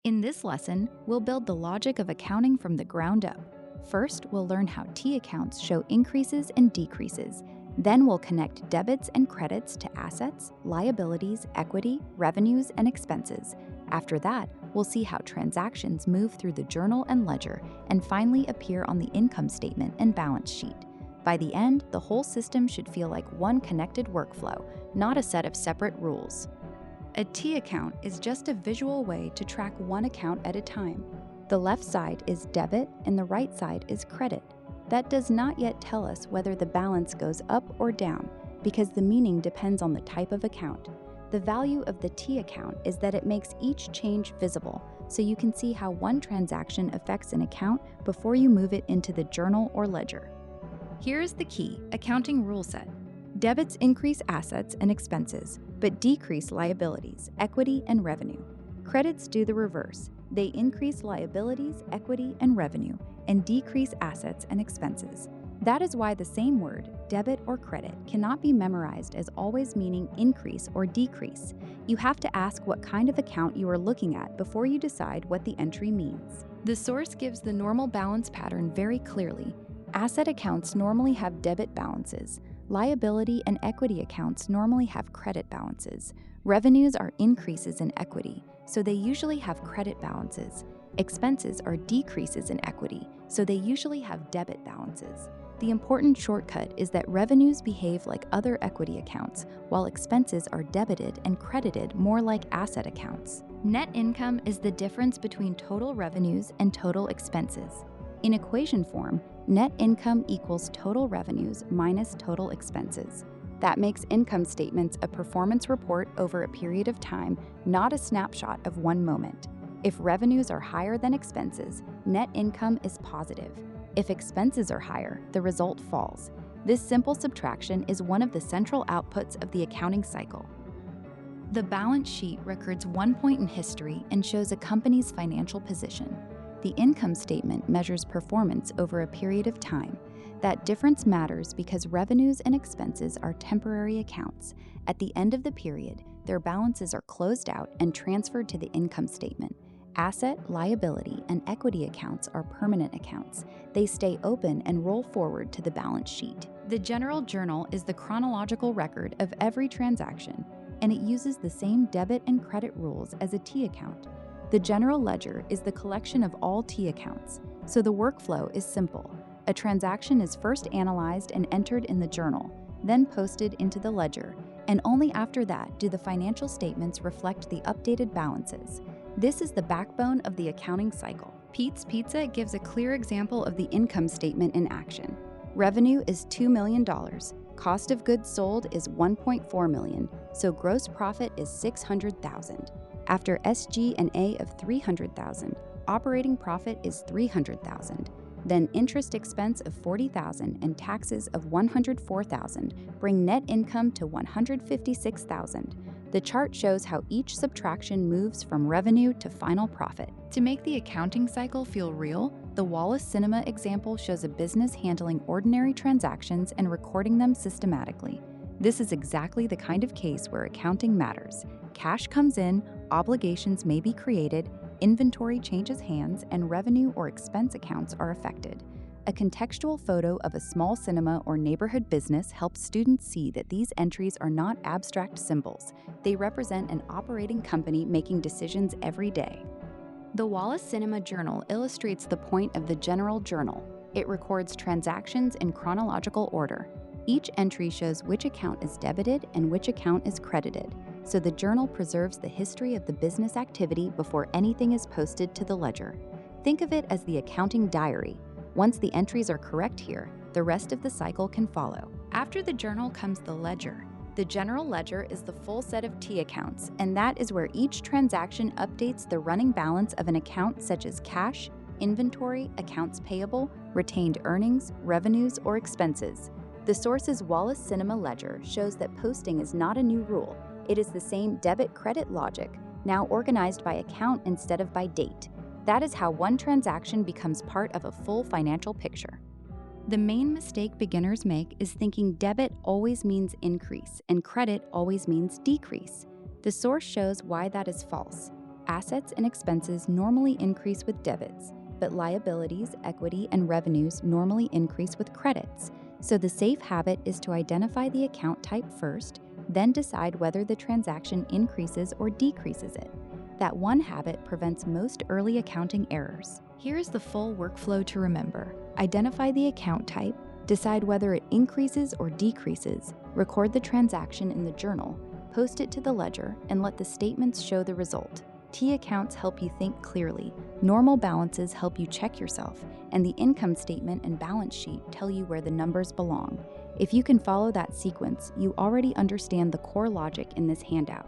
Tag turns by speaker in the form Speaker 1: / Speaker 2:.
Speaker 1: In this lesson, we'll build the logic of accounting from the ground up. First, we'll learn how T accounts show increases and decreases. Then we'll connect debits and credits to assets, liabilities, equity, revenues, and expenses. After that, we'll see how transactions move through the journal and ledger and finally appear on the income statement and balance sheet. By the end, the whole system should feel like one connected workflow, not a set of separate rules. A T account is just a visual way to track one account at a time. The left side is debit and the right side is credit. That does not yet tell us whether the balance goes up or down, because the meaning depends on the type of account. The value of the T account is that it makes each change visible, so you can see how one transaction affects an account before you move it into the journal or ledger. Here is the key accounting rule set. Debits increase assets and expenses, but decrease liabilities, equity, and revenue. Credits do the reverse. They increase liabilities, equity, and revenue, and decrease assets and expenses. That is why the same word, debit or credit, cannot be memorized as always meaning increase or decrease. You have to ask what kind of account you are looking at before you decide what the entry means. The source gives the normal balance pattern very clearly. Asset accounts normally have debit balances. Liability and equity accounts normally have credit balances. Revenues are increases in equity, so they usually have credit balances. Expenses are decreases in equity, so they usually have debit balances. The important shortcut is that revenues behave like other equity accounts, while expenses are debited and credited more like asset accounts. Net income is the difference between total revenues and total expenses. In equation form, net income equals total revenues minus total expenses. That makes income statements a performance report over a period of time, not a snapshot of one moment. If revenues are higher than expenses, net income is positive. If expenses are higher, the result falls. This simple subtraction is one of the central outputs of the accounting cycle. The balance sheet records one point in history and shows a company's financial position. The income statement measures performance over a period of time. That difference matters because revenues and expenses are temporary accounts. At the end of the period, their balances are closed out and transferred to the income statement. Asset, liability, and equity accounts are permanent accounts. They stay open and roll forward to the balance sheet. The general journal is the chronological record of every transaction, and it uses the same debit and credit rules as a T account. The general ledger is the collection of all T accounts, so the workflow is simple. A transaction is first analyzed and entered in the journal, then posted into the ledger, and only after that do the financial statements reflect the updated balances. This is the backbone of the accounting cycle. Pete's Pizza gives a clear example of the income statement in action. Revenue is $2 million. Cost of goods sold is $1.4 million, so gross profit is $600,000. After SG&A of $300,000, operating profit is $300,000. Then interest expense of $40,000 and taxes of $104,000 bring net income to $156,000. The chart shows how each subtraction moves from revenue to final profit. To make the accounting cycle feel real, the Wallace Cinema example shows a business handling ordinary transactions and recording them systematically. This is exactly the kind of case where accounting matters. Cash comes in, obligations may be created, inventory changes hands, and revenue or expense accounts are affected. A contextual photo of a small cinema or neighborhood business helps students see that these entries are not abstract symbols. They represent an operating company making decisions every day. The Wallace Cinema Journal illustrates the point of the general journal. It records transactions in chronological order. Each entry shows which account is debited and which account is credited, so the journal preserves the history of the business activity before anything is posted to the ledger. Think of it as the accounting diary. Once the entries are correct here, the rest of the cycle can follow. After the journal comes the ledger. The general ledger is the full set of T accounts, and that is where each transaction updates the running balance of an account such as cash, inventory, accounts payable, retained earnings, revenues, or expenses. The source's Wallace Cinema ledger shows that posting is not a new rule. It is the same debit-credit logic, now organized by account instead of by date. That is how one transaction becomes part of a full financial picture. The main mistake beginners make is thinking debit always means increase and credit always means decrease. The source shows why that is false. Assets and expenses normally increase with debits, but liabilities, equity, and revenues normally increase with credits. So the safe habit is to identify the account type first, then decide whether the transaction increases or decreases it. That one habit prevents most early accounting errors. Here's the full workflow to remember. Identify the account type, decide whether it increases or decreases, record the transaction in the journal, post it to the ledger, and let the statements show the result. T accounts help you think clearly, normal balances help you check yourself, and the income statement and balance sheet tell you where the numbers belong. If you can follow that sequence, you already understand the core logic in this handout.